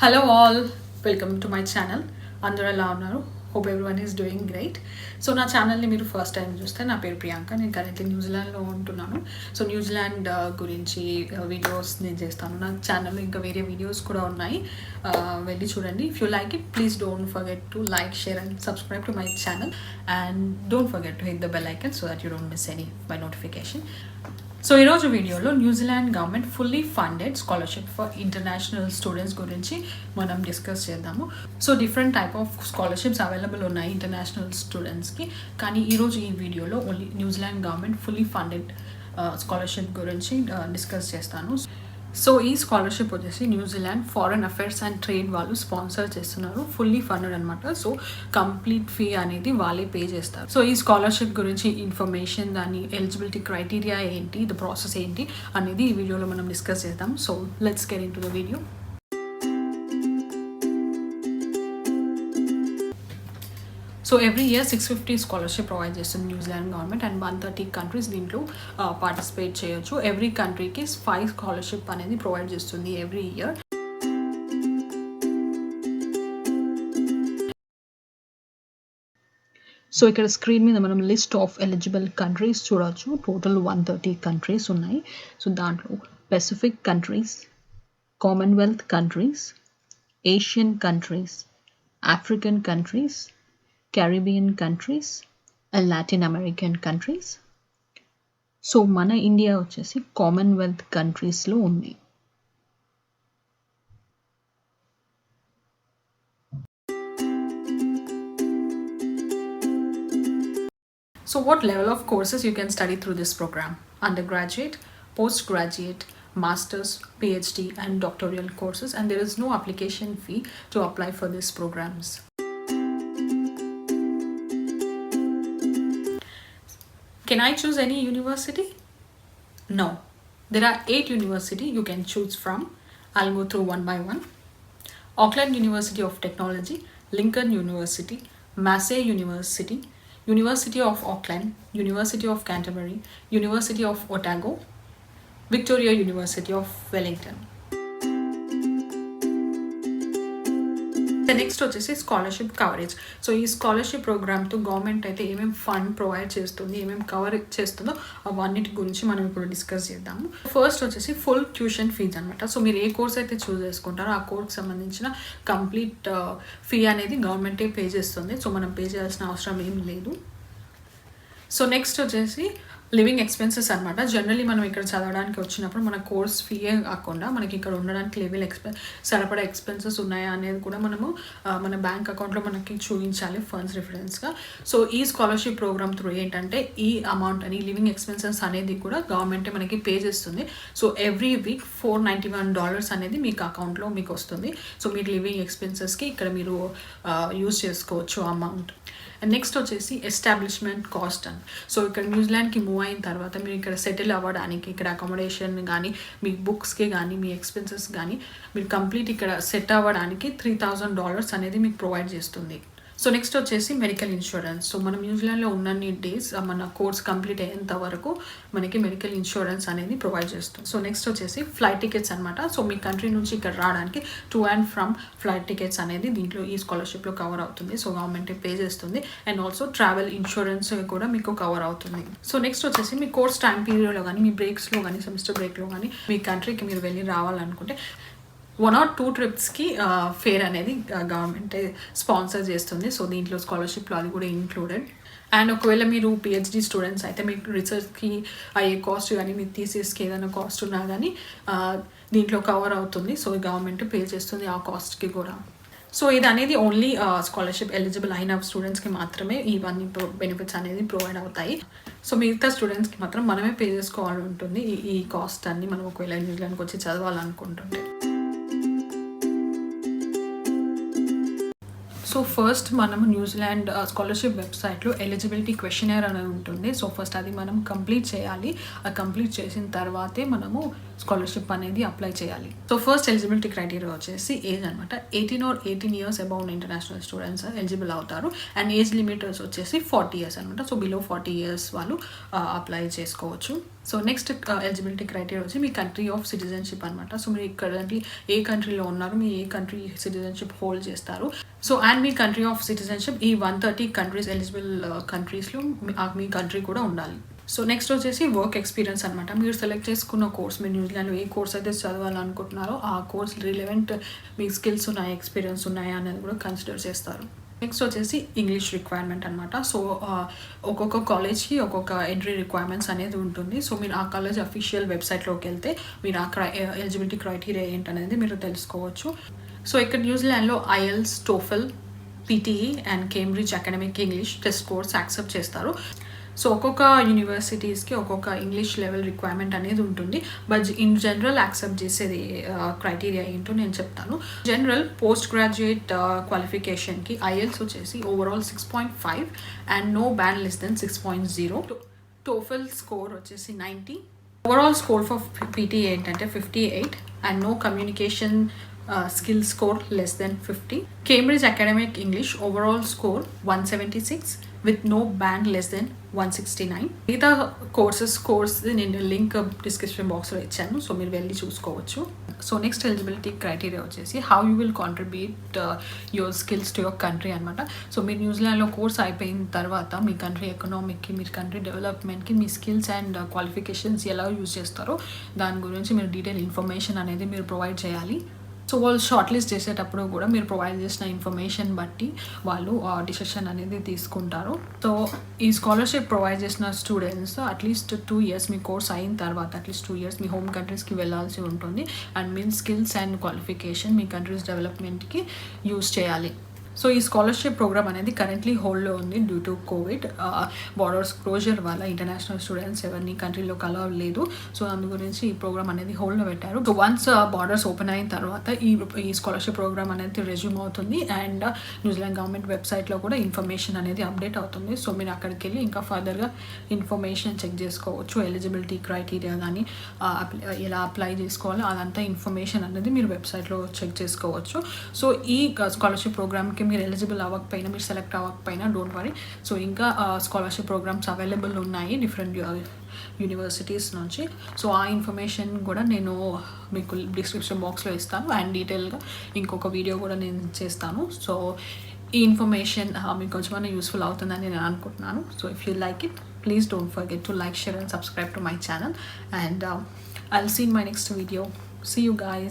Hello all, welcome to my channel. అందరూ ఎలా ఉన్నారు? Hope everyone is doing great. So నా ఛానల్ని మీరు ఫస్ట్ టైం చూస్తే నా పేరు ప్రియాంక. నేను కరెంట్లీ న్యూజిలాండ్లో ఉంటున్నాను. సో న్యూజిలాండ్ గురించి వీడియోస్ నేను చేస్తాను. నా ఛానల్లో ఇంకా వేరే వీడియోస్ కూడా ఉన్నాయి, వెళ్ళి చూడండి. If you like it please don't forget to like, share and subscribe to my channel and don't forget to hit the bell icon so that you don't miss any my notification. So ఈరోజు వీడియోలో New Zealand government fully funded scholarship for international students గురించి మనం discuss చేద్దాము. So different type of scholarships available ఉన్నాయి international స్టూడెంట్స్కి, కానీ ఈరోజు ఈ వీడియోలో only New Zealand government fully funded scholarship గురించి డిస్కస్ చేస్తాను. సో ఈ స్కాలర్షిప్ వచ్చేసి New Zealand foreign affairs and trade వాళ్ళు స్పాన్సర్ చేస్తున్నారు, ఫుల్లీ ఫండెడ్ అనమాట. సో కంప్లీట్ ఫీ అనేది వాళ్ళే పే చేస్తారు. సో ఈ స్కాలర్షిప్ గురించి ఇన్ఫర్మేషన్, దాని ఎలిజిబిలిటీ క్రైటీరియా ఏంటి, ద ప్రాసెస్ ఏంటి అనేది ఈ వీడియోలో మనం డిస్కస్ చేద్దాం. So let's get in to the video. So every year 650 scholarship provide చేస్తుంది న్యూజిలాండ్ గవర్నమెంట్ అండ్ 130 కంట్రీస్ దీంట్లో పార్టిసిపేట్ చేయొచ్చు. ఎవ్రీ కంట్రీకి 5 స్కాలర్షిప్ అనేది ప్రొవైడ్ చేస్తుంది ఎవ్రీ ఇయర్. సో ఇక్కడ స్క్రీన్ మీద మనం లిస్ట్ ఆఫ్ ఎలిజిబుల్ కంట్రీస్ చూడవచ్చు. టోటల్ 130 కంట్రీస్ ఉన్నాయి. సో దాంట్లో Pacific countries, Commonwealth countries, Asian countries, African countries, Caribbean countries and Latin American countries. So మన ఇండియా వచ్చేసి కామన్వెల్త్ కంట్రీస్లో ఉంది. So what level of courses you can study through this program? Undergraduate, postgraduate, master's, PhD and doctoral courses, and there is no application fee to apply for these programs. Can I choose any university? No. There are 8 universities you can choose from. I'll go through one by one. Auckland University of Technology, Lincoln University, Massey University, University of Auckland, University of Canterbury, University of Otago, Victoria University of Wellington. Next వచ్చేసి scholarship coverage. So ఈ scholarship ప్రోగ్రామ్తో government అయితే ఏమేమి fund provide చేస్తుంది, ఏమేమి cover చేస్తుందో అవన్నిటి గురించి మనం ఇప్పుడు డిస్కస్ చేద్దాము. ఫస్ట్ వచ్చేసి ఫుల్ ట్యూషన్ ఫీజ్ అనమాట. సో మీరు ఏ కోర్స్ అయితే చూస్ చేసుకుంటారో ఆ కోర్స్కి సంబంధించిన కంప్లీట్ ఫీ అనేది గవర్నమెంటే పే చేస్తుంది. సో మనం పే చేయాల్సిన అవసరం ఏం లేదు. సో నెక్స్ట్ వచ్చేసి లివింగ్ ఎక్స్పెన్సెస్ అనమాట. జనరలీ మనం ఇక్కడ చదవడానికి వచ్చినప్పుడు మన కోర్స్ ఫీయే కాకుండా మనకి ఇక్కడ ఉండడానికి సరిపడా ఎక్స్పెన్సెస్ ఉన్నాయా అనేది కూడా మనము మన బ్యాంక్ అకౌంట్లో మనకి చూపించాలి ఫండ్స్ రిఫరెన్స్గా. సో ఈ స్కాలర్షిప్ ప్రోగ్రామ్ త్రూ ఏంటంటే ఈ అమౌంట్ అని లివింగ్ ఎక్స్పెన్సెస్ అనేది కూడా గవర్నమెంటే మనకి పే చేస్తుంది. సో ఎవ్రీ వీక్ $491 అనేది మీకు అకౌంట్లో మీకు వస్తుంది. సో మీరు లివింగ్ ఎక్స్పెన్సెస్కి ఇక్కడ మీరు యూజ్ చేసుకోవచ్చు అమౌంట్. అండ్ నెక్స్ట్ వచ్చేసి ఎస్టాబ్లిష్మెంట్ కాస్ట్ అని. సో ఇక్కడ న్యూజిలాండ్కి మూవ్ అయిన తర్వాత మీరు ఇక్కడ సెటిల్ అవ్వడానికి, ఇక్కడ అకామిడేషన్ కానీ మీ బుక్స్కి కానీ మీ ఎక్స్పెన్సెస్ కానీ మీరు కంప్లీట్ ఇక్కడ సెట్ అవ్వడానికి $3,000 అనేది మీకు ప్రొవైడ్ చేస్తుంది. సో నెక్స్ట్ వచ్చేసి మెడికల్ ఇన్సూరెన్స్. సో మనం న్యూజిలాండ్లో ఉన్నన్ని డేస్ మన కోర్స్ కంప్లీట్ అయ్యేంత వరకు మనకి మెడికల్ ఇన్సూరెన్స్ అనేది ప్రొవైడ్ చేస్తుంది. సో నెక్స్ట్ వచ్చేసి ఫ్లైట్ టికెట్స్ అనమాట. సో మీ కంట్రీ నుంచి ఇక్కడ రావడానికి to and from flight tickets అనేది దీంట్లో ఈ స్కాలర్షిప్లో కవర్ అవుతుంది. సో గవర్నమెంట్ పే చేస్తుంది. అండ్ ఆల్సో ట్రావెల్ ఇన్సూరెన్స్ కూడా మీకు కవర్ అవుతుంది. సో నెక్స్ట్ వచ్చేసి మీ కోర్స్ టైం పీరియడ్లో కానీ మీ బ్రేక్స్లో కానీ సెమిస్టర్ బ్రేక్లో కానీ మీ కంట్రీకి మీరు వెళ్ళి రావాలనుకుంటే 1 or 2 ట్రిప్స్కి ఫేర్ అనేది గవర్నమెంటే స్పాన్సర్ చేస్తుంది. సో దీంట్లో స్కాలర్షిప్లో అది కూడా ఇంక్లూడెడ్. అండ్ ఒకవేళ మీరు పిహెచ్డి స్టూడెంట్స్ అయితే మీకు రీసెర్చ్కి అయ్యే కాస్ట్ కానీ మీ థీసిస్కి ఏదైనా కాస్ట్ ఉన్నా కానీ దీంట్లో కవర్ అవుతుంది. సో గవర్నమెంట్ పే చేస్తుంది ఆ కాస్ట్కి కూడా. సో ఇది అనేది ఓన్లీ స్కాలర్షిప్ ఎలిజిబుల్ అయిన స్టూడెంట్స్కి మాత్రమే ఇవన్నీ బెనిఫిట్స్ అనేది ప్రొవైడ్ అవుతాయి. సో మిగతా స్టూడెంట్స్కి మాత్రం మనమే పే చేసుకోవాలి ఉంటుంది ఈ కాస్ట్ అన్ని మనం ఒకవేళ న్యూజిలాండ్కి వచ్చి చదవాలనుకుంటుంటే. సో ఫస్ట్ మనం న్యూజిలాండ్ స్కాలర్షిప్ వెబ్సైట్లో ఎలిజిబిలిటీ క్వశ్చనర్ అనేది ఉంటుంది. సో ఫస్ట్ అది మనం కంప్లీట్ చేయాలి. అది కంప్లీట్ చేసిన తర్వాతే మనము స్కాలర్షిప్ అనేది అప్లై చేయాలి. సో ఫస్ట్ ఎలిజిబిలిటీ క్రైటీరియా వచ్చేసి ఏజ్ అనమాట. 18 or 18 years above international students eligible అవుతారు. అండ్ ఏజ్ లిమిటర్స్ వచ్చేసి 40 years అనమాట. సో బిలో 40 years వాళ్ళు అప్లై చేసుకోవచ్చు. సో నెక్స్ట్ ఎలిజిబిలిటీ క్రైటీరియా వచ్చి మీ కంట్రీ ఆఫ్ సిటిజన్షిప్ అనమాట. సో మీరు కరెంట్లీ ఏ కంట్రీలో ఉన్నారు, మీ ఏ కంట్రీ సిటిజన్షిప్ హోల్డ్ చేస్తారు. So and me country of citizenship ఈ 130 కంట్రీస్ ఎలిజిబుల్ కంట్రీస్లో మీ కంట్రీ కూడా ఉండాలి. సో నెక్స్ట్ వచ్చేసి వర్క్ ఎక్స్పీరియన్స్ అనమాట. మీరు సెలెక్ట్ చేసుకున్న కోర్స్, మీరు న్యూజిలాండ్లో ఏ కోర్స్ అయితే చదవాలనుకుంటున్నారో ఆ కోర్స్ రిలవెంట్ మీ స్కిల్స్ ఉన్నాయి, ఎక్స్పీరియన్స్ ఉన్నాయా అనేది కూడా కన్సిడర్ చేస్తారు. నెక్స్ట్ వచ్చేసి ఇంగ్లీష్ రిక్వైర్మెంట్ అనమాట. సో ఒక్కొక్క కాలేజ్కి ఒక్కొక్క ఎంట్రీ రిక్వైర్మెంట్స్ అనేది ఉంటుంది. సో మీరు ఆ కాలేజ్ అఫీషియల్ వెబ్సైట్లోకి వెళ్తే మీరు ఆ ఎలిజిబిలిటీ క్రైటీరియా ఏంటనేది మీరు తెలుసుకోవచ్చు. సో ఇక్కడ న్యూజిలాండ్లో IELTS, TOEFL, PTE and Cambridge academic English test course accept చేస్తారు. సో ఒక్కొక్క యూనివర్సిటీస్కి ఒక్కొక్క ఇంగ్లీష్ లెవెల్ రిక్వైర్మెంట్ అనేది ఉంటుంది. బట్ ఇన్ జనరల్ యాక్సెప్ట్ చేసేది క్రైటీరియా ఏంటో నేను చెప్తాను. జనరల్ పోస్ట్ గ్రాడ్యుయేట్ క్వాలిఫికేషన్కి ఐఎల్స్ వచ్చేసి overall 6.5 and no band less than 6.0. TOEFL score వచ్చేసి 90. ఓవరాల్ స్కోర్ ఫర్ పీటీ ఏంటంటే 58 and no communication skill score less than 50. Cambridge Academic English overall score 176 with no band less than 169. మిగతా course నేను link description బాక్స్లో ఇచ్చాను, so మీరు వెళ్ళి చూసుకోవచ్చు. So next eligibility criteria వచ్చేసి how you will contribute your skills to your country అనమాట. So మీరు న్యూజిలాండ్లో కోర్స్ అయిపోయిన తర్వాత మీ కంట్రీ ఎకనామిక్కి, మీ కంట్రీ డెవలప్మెంట్కి మీ స్కిల్స్ అండ్ క్వాలిఫికేషన్స్ ఎలా యూజ్ చేస్తారో దాని గురించి మీరు డీటెయిల్ ఇన్ఫర్మేషన్ అనేది మీరు ప్రొవైడ్ చేయాలి. సో వాళ్ళు షార్ట్ లిస్ట్ చేసేటప్పుడు కూడా మీరు ప్రొవైడ్ చేసిన ఇన్ఫర్మేషన్ బట్టి వాళ్ళు డిసిషన్ అనేది తీసుకుంటారు. సో ఈ స్కాలర్షిప్ ప్రొవైడ్ చేసిన స్టూడెంట్స్ అట్లీస్ట్ 2 years మీ కోర్స్ అయిన తర్వాత అట్లీస్ట్ 2 years మీ హోమ్ కంట్రీస్కి వెళ్ళాల్సి ఉంటుంది. అండ్ మీ స్కిల్స్ అండ్ క్వాలిఫికేషన్ మీ కంట్రీస్ డెవలప్మెంట్కి యూజ్ చేయాలి. సో ఈ స్కాలర్షిప్ ప్రోగ్రామ్ అనేది కరెంట్లీ హోల్డ్లో ఉంది due to Covid. Borders closure వల్ల ఇంటర్నేషనల్ స్టూడెంట్స్ ఎవరిని కంట్రీలోకి అలౌ లేదు. సో అందు గురించి ఈ ప్రోగ్రామ్ అనేది హోల్డ్లో పెట్టారు. సో వన్స్ బార్డర్స్ ఓపెన్ అయిన తర్వాత ఈ స్కాలర్షిప్ ప్రోగ్రామ్ అనేది రెజ్యూమ్ అవుతుంది అండ్ న్యూజిలాండ్ గవర్నమెంట్ వెబ్సైట్లో కూడా ఇన్ఫర్మేషన్ అనేది అప్డేట్ అవుతుంది. సో మీరు అక్కడికి వెళ్ళి ఇంకా ఫర్దర్గా ఇన్ఫర్మేషన్ చెక్ చేసుకోవచ్చు. ఎలిజిబిలిటీ క్రైటీరియా కానీ ఎలా అప్లై చేసుకోవాలో అదంతా ఇన్ఫర్మేషన్ అనేది మీరు వెబ్సైట్లో చెక్ చేసుకోవచ్చు. సో ఈ స్కాలర్షిప్ ప్రోగ్రామ్కి మీరు ఎలిజిబుల్ అవ్వకపోయినా, మీరు సెలెక్ట్ అవ్వకపోయినా డోంట్ వరీ. సో ఇంకా స్కాలర్షిప్ ప్రోగ్రామ్స్ అవైలబుల్ ఉన్నాయి డిఫరెంట్ యూనివర్సిటీస్ నుంచి. సో ఆ ఇన్ఫర్మేషన్ కూడా నేను మీకు డిస్క్రిప్షన్ బాక్స్లో ఇస్తాను అండ్ డీటెయిల్గా ఇంకొక వీడియో కూడా నేను చేస్తాను. సో ఈ ఇన్ఫర్మేషన్ మీకు కొంచెం యూస్ఫుల్ అవుతుందని నేను అనుకుంటున్నాను. So if you like it, please don't forget to like, share and subscribe to my channel and I'll see you in my next video. See you guys.